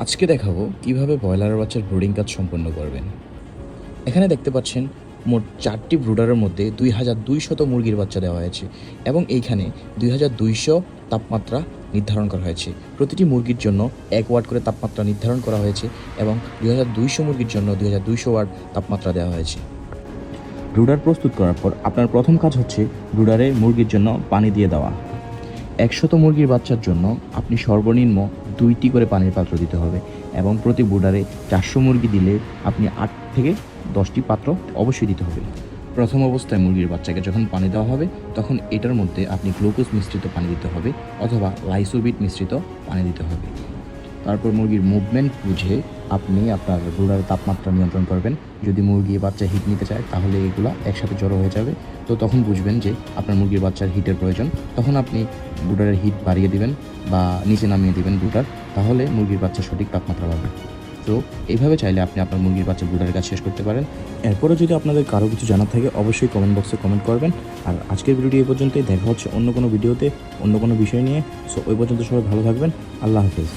আজকে দেখাবো কিভাবে ব্রয়লারের বাচ্চার ব্রুডিং কাজ সম্পন্ন করবেন। এখানে দেখতে পাচ্ছেন মোট 4টি ব্রুডারের মধ্যে 2200 মুরগির বাচ্চা দেওয়া হয়েছে এবং এইখানে 2200 তাপমাত্রা নির্ধারণ করা হয়েছে। প্রতিটি মুরগির জন্য 1 ওয়াট করে তাপমাত্রা নির্ধারণ করা হয়েছে এবং 2200 মুরগির জন্য 2200 ওয়াট তাপমাত্রা দেওয়া হয়েছে। ব্রুডার প্রস্তুত করার পর আপনার প্রথম কাজ হচ্ছে ব্রুডারে মুরগির জন্য পানি দিয়ে দেওয়া। 100 মুরগির বাচ্চার জন্য আপনি সর্বনিম্ন 2টি করে পানির পাত্র দিতে হবে এবং প্রতি ব্রুডারে 400 মুরগি দিলে আপনি 8 থেকে 10টি পাত্র অবশ্যই দিতে হবে। প্রথম অবস্থায় মুরগির বাচ্চাকে যখন পানি দেওয়া হবে তখন এটার মধ্যে আপনি গ্লুকোজ মিশ্রিত পানি দিতে হবে অথবা লাইসোবিট মিশ্রিত পানি দিতে হবে। তারপর মুরগির মুভমেন্ট বুঝে আপনি আপনার ব্রুডারের তাপমাত্রা নিয়ন্ত্রণ করবেন। যদি মুরগি বাচ্চা হিট নিতে চায় তাহলে এগুলো একসাথে জড়ো হয়ে যাবে, তো তখন বুঝবেন যে আপনার মুরগির বাচ্চার হিটের প্রয়োজন। তখন আপনি ব্রুডারের হিট বাড়িয়ে দিবেন বা নিচে নামিয়ে দিবেন ব্রুডার, তাহলে মুরগির বাচ্চা সঠিক তাপমাত্রা পাবে। তো এইভাবে চাইলে আপনি আপনার মুরগির বাচ্চা ব্রুডারের কাজ শেষ করতে পারেন। এরপরও যদি আপনাদের কারো কিছু জানার থাকে অবশ্যই কমেন্ট বক্সে কমেন্ট করবেন। আর আজকের ভিডিওটি এই পর্যন্তই, দেখা হচ্ছে অন্য কোনো ভিডিওতে অন্য কোনো বিষয় নিয়ে। সো ওই পর্যন্ত সবাই ভালো থাকবেন। আল্লাহ হাফেজ।